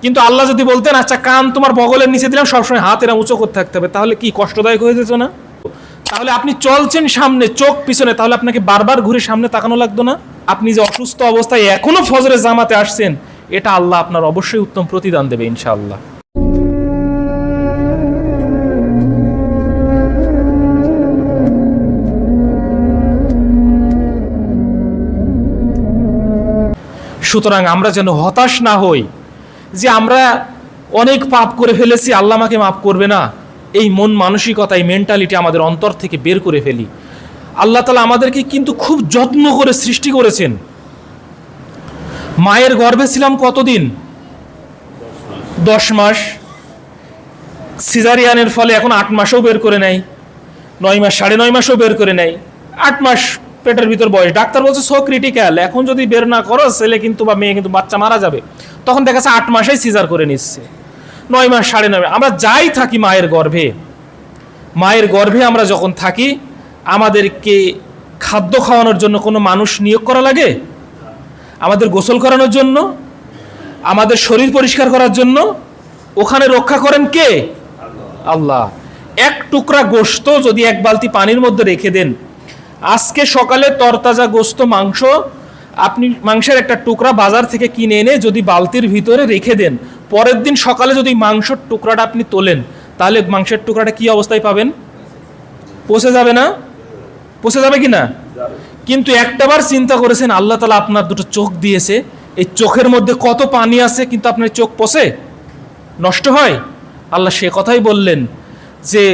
কিন্তু আল্লাহ যদি বলতেন আচ্ছা কান তোমার বগলের নিচে দিলাম, সবসময় হাত এরা উঁচু করতে থাকতে হবে, তাহলে কি কষ্টদায়ক হয়ে যেত না? তাহলে আপনি চলছেন সামনে, চোখ পিছনে, তাহলে আপনাকে বারবার ঘুরে সামনে তাকানো লাগতো না? আপনি যে অসুস্থ অবস্থায় এখনো ফজরের জামাতে আসছেন, এটা আল্লাহ আপনার অবশ্যই উত্তম প্রতিদান দেবে ইনশাআল্লাহ। সুতরাং আমরা যেন হতাশ না হই যে আমরা অনেক পাপ করে ফেলেছি, আল্লাহ আমাকে মাফ করবে না, এই মন মানসিকতা, এই মেন্টালিটি আমাদের অন্তর থেকে বের করে ফেলি। আল্লাহ তাআলা আমাদেরকে কিন্তু খুব যত্ন করে সৃষ্টি করেছেন। মায়ের গর্ভে ছিলাম কতদিন? 10 মাস। সিজারিয়ানের ফলে এখন 8 মাসও বের করে নেয়, 9 মাস, 9.5 মাসও বের করে নেয়, 8 মাস পেটের ভিতর বয়স। ডাক্তার বলছে সো ক্রিটিক্যাল, এখন যদি বের না করো ছেলে কিন্তু বা মেয়ে কিন্তু বাচ্চা মারা যাবে। তখন দেখা যাচ্ছে 8 মাসেই সিজার করে নিচ্ছে, 9 মাস, 9.5 মাস। আমরা যাই থাকি মায়ের গর্ভে আমরা যখন থাকি, আমাদেরকে খাদ্য খাওয়ানোর জন্য কোনো মানুষ নিয়োগ করা লাগে? আমাদের গোসল করানোর জন্য, আমাদের শরীর পরিষ্কার করার জন্য ওখানে রক্ষা করেন কে? আল্লাহ। এক টুকরা গোশত যদি এক বালতি পানির মধ্যে রেখে দেন, আজকে সকালে তরতাজা গোশত মাংস, আপনি মাংসের একটা টুকরা বাজার থেকে কিনে এনে যদি বালতির ভিতরে রেখে দেন, পরের দিন সকালে যদি মাংসের টুকরাটা আপনি তোলেন, তাহলে মাংসের টুকরাটা কি অবস্থায় পাবেন? পচে যাবে না? পচে যাবে কি না? কিন্তু একটাবার চিন্তা করেছেন আল্লাহ তাআলা আপনার দুটো চোখ দিয়েছে, এই চোখের মধ্যে কত পানি আছে, কিন্তু আপনার চোখ পচে নষ্ট হয়? আল্লাহ সে কথাই বললেন যে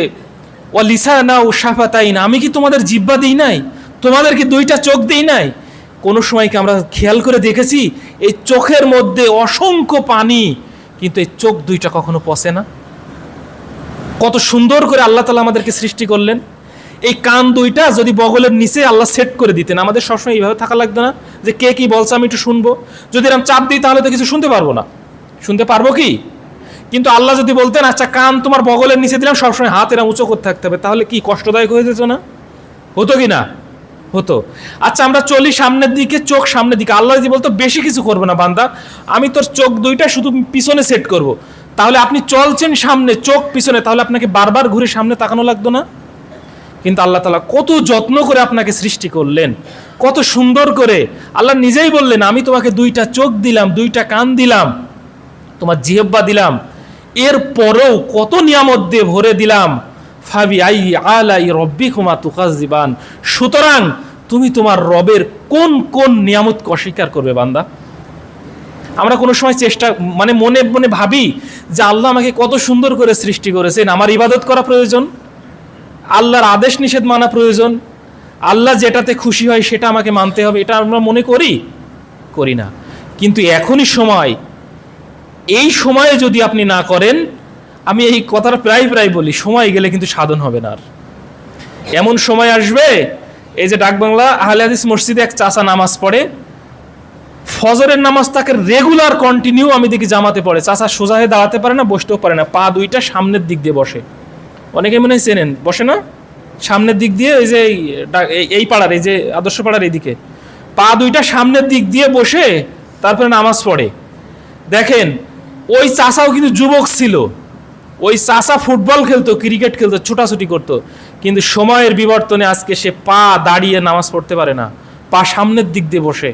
ওয়ালিসানা ও শাফাতাইন, আমি কি তোমাদের জিহ্বা দিই নাই? তোমাদের কি 2টা চোখ দিই নাই? কোনো সময় কি আমরা খেয়াল করে দেখেছি এই চোখের মধ্যে অসংখ্য পানি, কিন্তু এই চোখ 2টা কখনো পচে না? কত সুন্দর করে আল্লাহ তাআলা আমাদেরকে সৃষ্টি করলেন। এই কান 2টা যদি বগলের নিচে আল্লাহ সেট করে দিতেন, আমাদের সবসময় এইভাবে থাকা লাগতো না যে কে কি বলছে আমি একটু শুনবো। যদি এরকম চাপ দিই তাহলে তো কিছু শুনতে পারবো না। শুনতে পারবো কি? কিন্তু আল্লাহ যদি বলতেন আচ্ছা কান তোমার বগলের নিচে দিলাম, সবসময় হাত এরা উঁচু করতে থাকতে হবে, তাহলে কি কষ্টদায়ক হয়ে যেত না? হতো কি না? হতো। আচ্ছা আমরা চলি সামনের দিকে, চোখ সামনের দিকে, আল্লাহ যদি বলতো বেশি কিছু করবে না বান্দা, আমি তোর চোখ 2টা শুধু পিছনে সেট করব, তাহলে আপনি চলছেন সামনে, চোখ পিছনে, তাহলে আপনাকে বারবার ঘুরে সামনে তাকানো লাগতো না? কিন্তু আল্লাহ তাআলা কত যত্ন করে আপনাকে সৃষ্টি করলেন, কত সুন্দর করে। আল্লাহ নিজেই বললেন আমি তোমাকে 2টা চোখ দিলাম, 2টা কান দিলাম, তোমার জিহ্বা দিলাম, এর পরেও কত নিয়ামত দিয়ে ভরে দিলাম। ফাবি আই আলাই রব্বিকুমা তুকাজ্জিবান, সুতরাং তুমি তোমার রবের কোন কোন নিয়ামতকে অস্বীকার করবে বান্দা? আমরা কোনো সময় মনে মনে ভাবি যে আল্লাহ আমাকে কত সুন্দর করে সৃষ্টি করেছেন, আমার ইবাদত করা প্রয়োজন, আল্লাহর আদেশ নিষেধ মানা প্রয়োজন, আল্লাহ যেটাতে খুশি হয় সেটা আমাকে মানতে হবে, এটা আমরা মনে করি না। কিন্তু এখনই সময়, এই সময়ে যদি আপনি না করেন, আমি এই কথাটা প্রায় বলি, সময় গেলে কিন্তু সাধন হবে না। আর এমন সময় আসবে, এই যে ডাকবাংলা আহলে হাদিস মসজিদে এক চাচা নামাজ পড়ে, ফজরের নামাজ তাকে রেগুলার কন্টিনিউ আমি দেখি জামাতে পড়ে। চাচা সোজা হয়ে দাঁড়াতে পারে না, বসতেও পারে না, পা 2টা সামনের দিক দিয়ে বসে। অনেকে মনে হয় চেনেন, বসে না সামনের দিক দিয়ে, এই যে এই পাড়ার, এই যে আদর্শ পাড়ার এইদিকে পা 2টা সামনের দিক দিয়ে বসে তারপরে নামাজ পড়ে। দেখেন ওই চাচাও কিন্তু যুবক ছিল, ওই চাচা ফুটবল খেলতো, ক্রিকেট খেলতো, ছোটাছুটি করতো, কিন্তু সময়ের বিবর্তনে আজকে সে পা দাঁড়িয়ে নামাজ পড়তে পারে না, পা সামনের দিক দিয়ে বসে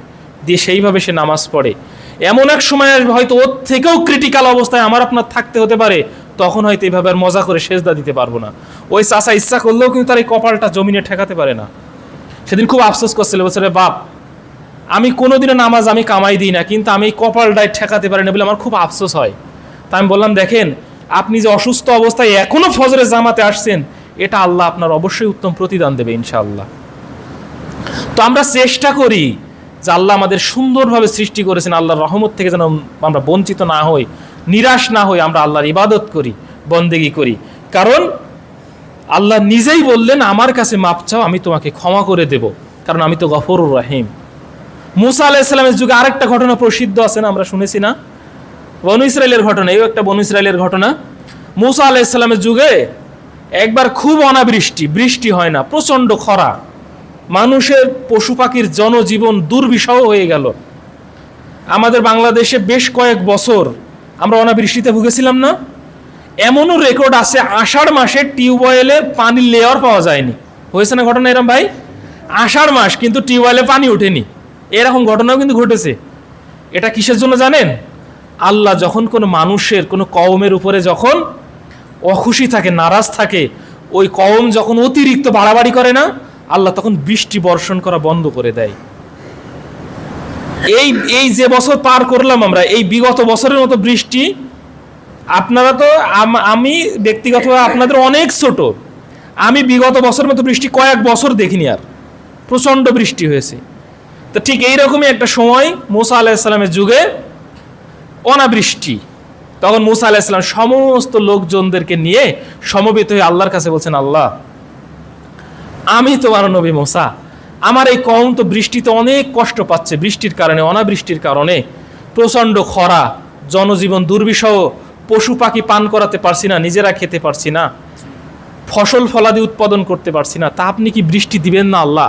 দিয়ে সেইভাবে সে নামাজ পড়ে। এমন এক সময় আসবে হয়তো ওর থেকেও ক্রিটিক্যাল অবস্থায় আমার আপনার থাকতে হতে পারে, তখন হয়তো এইভাবে আর মজা করে সেজদা দিতে পারবো না। ওই চাচা ইচ্ছা করলেও কিন্তু তার এই কপালটা জমিনে ঠেকাতে পারে না। সেদিন খুব আফসোস করছিল, বলছে বাপ আমি কোনোদিনও নামাজ আমি কামাই দিই না, কিন্তু আমি এই কপালটায় ঠেকাতে পারি না বলে আমার খুব আফসোস হয়। তা আমি বললাম দেখেন আপনি যে অসুস্থ অবস্থায় এখনো ফজরের জামাতে আসছেন, এটা আল্লাহ আপনার অবশ্যই উত্তম প্রতিদান দেবে ইনশাআল্লাহ। তো আমরা চেষ্টা করি যে আল্লাহ আমাদের সুন্দরভাবে সৃষ্টি করেছেন, আল্লাহর রহমত থেকে যেন আমরা বঞ্চিত না হই, নিরাশ না হই, আমরা আল্লাহর ইবাদত করি, বন্দেগি করি। কারণ আল্লাহ নিজেই বললেন আমার কাছে মাপ চাও, আমি তোমাকে ক্ষমা করে দেব, কারণ আমি তো গফুরুর রহিম। মুসা আলাইহিস সালামের যুগে আরেকটা ঘটনা প্রসিদ্ধ আছে না, আমরা শুনেছি না, বনু ইসরাইলের ঘটনা। এই একটা বনু ইসরাইলের ঘটনা। মুসা আলাইহিস সালামের যুগে একবার খুব অনাবৃষ্টি, বৃষ্টি হয় না, প্রচন্ড খরা, মানুষের পশু পাখির জনজীবন দুর্বিষহ হয়ে গেল। আমাদের বাংলাদেশে বেশ কয়েক বছর আমরা অনাবৃষ্টিতে ভুগেছিলাম না? এমনও রেকর্ড আছে আষাঢ় মাসে টিউবওয়েলে পানির লেয়ার পাওয়া যায়নি। হয়েছে না ঘটনা এরকম ভাই? আষাঢ় মাস কিন্তু টিউবওয়েলে পানি ওঠেনি, এরকম ঘটনাও কিন্তু ঘটেছে। এটা কিসের জন্য জানেন? আল্লাহ যখন কোনো মানুষের কোনো কওমের উপরে যখন অখুশি থাকে, নারাজ থাকে, ওই কওম যখন অতিরিক্ত বাড়াবাড়ি করে না, আল্লাহ তখন বৃষ্টি বর্ষণ করা বন্ধ করে দেয়। এই যে বছর পার করলাম আমরা, এই বিগত বছরের মতো বৃষ্টি আপনারা তো, আমি ব্যক্তিগতভাবে আপনাদের অনেক ছোট, আমি বিগত বছরের মতো বৃষ্টি কয়েক বছর দেখিনি। আর প্রচণ্ড বৃষ্টি হয়েছে। তো ঠিক এইরকমই একটা সময় মুসা আলাইহিসসালামের যুগে অনাবৃষ্টি, তখন মুসা আলাইহিসসালাম সমস্ত লোকজনদেরকে নিয়ে সমবেত হয়ে আল্লাহর কাছে বলছেন, আল্লাহ আমি তোমার নবী মুসা, আমার এই কওম তো বৃষ্টিতে অনেক কষ্ট পাচ্ছে, বৃষ্টির কারণে, অনাবৃষ্টির কারণে প্রচণ্ড খরা, জনজীবন দুর্বিষহ, পশু পাখি পান করাতে পারছি না, নিজেরা খেতে পারছি না, ফসল ফলাদি উৎপাদন করতে পারছি না, তা আপনি কি বৃষ্টি দিবেন না আল্লাহ?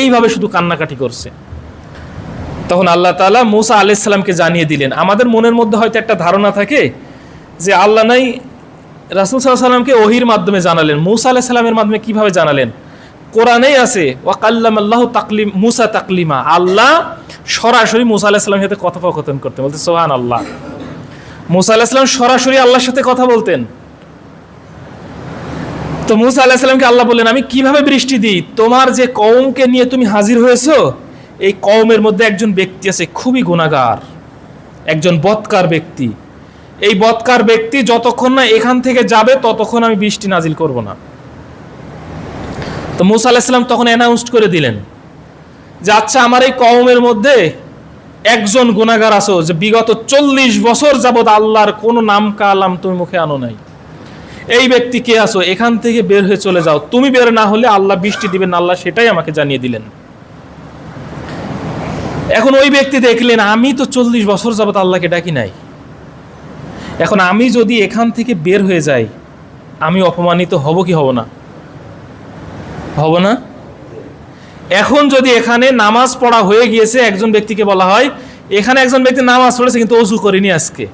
এইভাবে শুধু কান্নাকাটি করছে। তখন আল্লাহ তাআলা মুসা আলাইহিস সালামকে জানিয়ে দিলেন। আমাদের মনের মধ্যে হয়তো একটা ধারণা থাকে যে আল্লাহ নাই রাসূল সাল্লাল্লাহু আলাইহি ওয়াসাল্লামকে ওহীর মাধ্যমে জানালেন, মুসা আলাইহিস সালামের মাধ্যমে কিভাবে জানালেন? কোরআনেই আছে ওয়া কাল্লামাল্লাহু মুসা তাকলিমা, আল্লাহ সরাসরি মুসা আলাইহিস সালামের সাথে কথোপকথন করতেন। বলতে সুবহানাল্লাহ, মুসা আলাইহিস সালাম সরাসরি আল্লাহর সাথে কথা বলতেন। তো মুসা আলাইহিস সালামকে আল্লাহ বললেন, আমি কিভাবে বৃষ্টি দিই? তোমার যে কওমকে নিয়ে তুমি হাজির হয়েছো, এই কওমের মধ্যে একজন ব্যক্তি আছে খুবই গুনাহগার, একজন বদকার ব্যক্তি। এই বদকার ব্যক্তি যতক্ষণ না এখান থেকে যাবে ততক্ষণ আমি বৃষ্টি নাজিল করব না। তো মুসা আলাইহিস সালাম তখন অ্যানাউন্স করে দিলেন যে আচ্ছা, আমার এই কওমের মধ্যে একজন গুনাহগার আছো যে বিগত 40 বছর যাবৎ আল্লাহর কোনো নাম কালাম তুমি মুখে আনো নাই। এই ব্যক্তি কে আছো? এখান থেকে বের হয়ে চলে যাও, তুমি বের না হলে আল্লাহ বৃষ্টি দিবেন আল্লাহ সেটাই আমাকে জানিয়ে দিলেন। এখন ওই ব্যক্তি দেখলেন আমি তো 40 বছর যাবৎ আল্লাহকে ডাকি নাই, এখন আমি যদি এখান থেকে বের হয়ে যাই আমি অপমানিত হব কি হব না? হব না? এখন যদি এখানে নামাজ পড়া হয়ে গিয়েছে, একজন ব্যক্তিকে বলা হয় এখানে একজন ব্যক্তি নামাজ পড়েছে কিন্তু ওযু করেনি আজকে,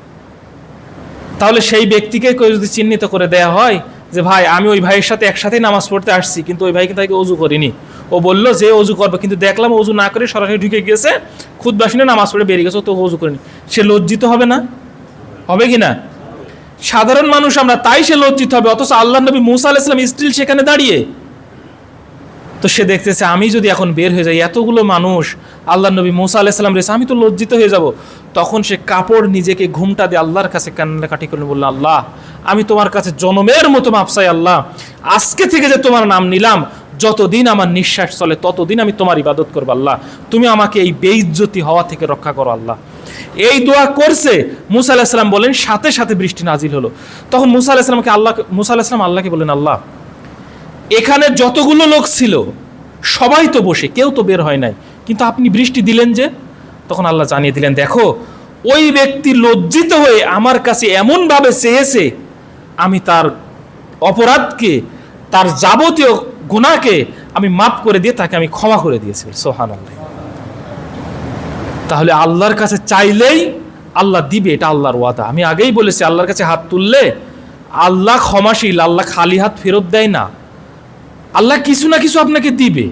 তাহলে সেই ব্যক্তিকে যদি চিহ্নিত করে দেয়া হয় যে ভাই আমি ওই ভাইয়ের সাথে একসাথে নামাজ পড়তে আসছি কিন্তু ওই ভাই কিন্তু ওযু করিনি, ও বললো যে ওযু করবে কিন্তু দেখলাম ওযু না করে সরাসরি ঢুকে গিয়েছে, খুতবা শুনে নামাজ পড়ে বেরিয়ে গেছে, তো ওযু করেনি, সে লজ্জিত হবে না? হবে কি না? সাধারণ মানুষ আমরা, তাই সে লজ্জিত হবে। অথচ আল্লাহর নবী মুসা আলাইহিস সালাম স্টিল সেখানে দাঁড়িয়ে, তো সে দেখতেছে আমি যদি এখন বের হয়ে যাই, এতগুলো মানুষ আল্লাহর নবী মুসা আলাইহিস সালাম রয়েছে, আমি তো লজ্জিত হয়ে যাব। তখন সে কাপড় নিজেকে ঘুমটা দিয়ে আল্লাহর কাছে কান্নাকাটি করে বলল, আল্লাহ আমি তোমার কাছে জনমের মতো মাপ চাই, আল্লাহ আজকে থেকে যে তোমার নাম নিলাম, যতদিন আমার নিঃশ্বাস চলে ততদিন আমি তোমার ইবাদত করবো, আল্লাহ তুমি আমাকে এই বেইজ্জতি হওয়া থেকে রক্ষা করো আল্লাহ। এই দোয়া করছে, মুসা আলাইহিস সালাম বলেন সাথে সাথে বৃষ্টি নাজিল হলো। তখন মুসা আলাইহিস সালাম আল্লাহকে বলেন, আল্লাহ এখানে যতগুলো লোক ছিল সবাই তো বসে, কেউ তো বের হয় নাই, কিন্তু আপনি বৃষ্টি দিলেন যে? তখন আল্লাহ জানিয়ে দিলেন, দেখো ওই ব্যক্তি লজ্জিত হয়ে আমার কাছে এমনভাবে চেয়েছে, আমি তার অপরাধকে, তার যাবতীয় গুনাহকে আমি মাফ করে দিয়ে তাকে আমি ক্ষমা করে দিয়েছি। সুবহানাল্লাহ। তাহলে আল্লাহর কাছে চাইলেই আল্লাহ দিবে, এটা আল্লাহর ওয়াদা। আমি আগেই বলেছি আল্লাহর কাছে হাত তুললে আল্লাহ ক্ষমাশীল, আল্লাহ খালি হাত ফেরত দেয় না, আল্লাহ কিছু না কিছু আপনাকে দিবে।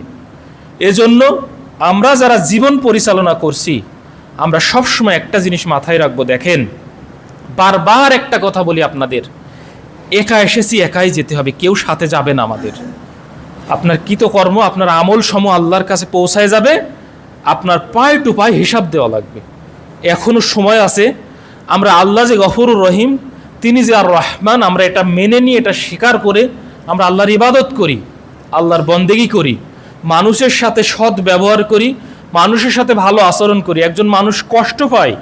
এজন্য আমরা যারা জীবন পরিচালনা করছি আমরা সবসময় একটা জিনিস মাথায় রাখবো, দেখেন বারবার একটা কথা বলি আপনাদের, একা এসেছি একাই যেতে হবে, কেউ সাথে যাবে না আমাদের। আপনার কৃতকর্ম, আপনার আমল সমূহ আল্লাহর কাছে পৌঁছায় যাবে, আপনার পায়ে টু পায়ে হিসাব দেওয়া লাগবে। এখনো সময় আছে, আমরা আল্লাহ যে গফুরুর রহিম, তিনি যে আর রহমান, আমরা এটা মেনে নিয়ে এটা স্বীকার করে আমরা আল্লাহর ইবাদত করি, আল্লাহর বন্দেগী করি, মানুষের সাথে সৎ ব্যবহার করি, মানুষের সাথে ভালো আচরণ করি। একজন মানুষ কষ্ট পায়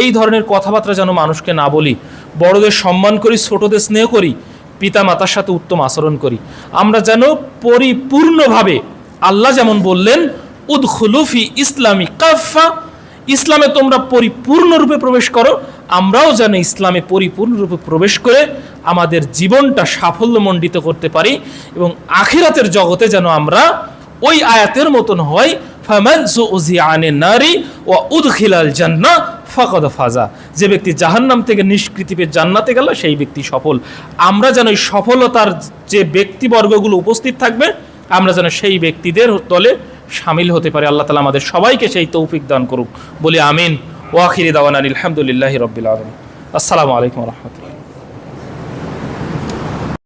এই ধরনের কথাবার্তা যেন মানুষকে না বলি, বড়দের সম্মান করি, ছোটদের স্নেহ করি, পিতা মাতার সাথে উত্তম আচরণ করি। আমরা যেন পরিপূর্ণভাবে আল্লাহ যেমন বললেন উদখুলু ফি ইসলামি কাফা, ইসলামে তোমরা পরিপূর্ণরূপে প্রবেশ করো, আমরাও যেন ইসলামে পরিপূর্ণরূপে প্রবেশ করে আমাদের জীবনটা সাফল্যমণ্ডিত করতে পারি এবং আখিরাতের জগতে যেন আমরা ওই আয়াতের মতন হয়, ফামান যুযিআ আনিন নারি ওয়া উদখিলাল জান্নাহ ফাকাদ ফাজা। যে ব্যক্তি জাহান্নাম থেকে নিষ্কৃতি পেয়ে জান্নাতে গেল সেই ব্যক্তি সফল। আমরা যেন এই সফলতার যে ব্যক্তিবর্গগুলো উপস্থিত থাকবে আমরা যেন সেই ব্যক্তিদের দলে শামিল হতে পারি। আল্লাহ তাআলা আমাদের সবাইকে সেই তৌফিক দান করুক, বলি আমিন। ওয়া আখিরি দাওয়ানা আলহামদুলিল্লাহি রাব্বিল আলামিন। আসসালামু আলাইকুম ওয়া রাহমাতুল্লাহ।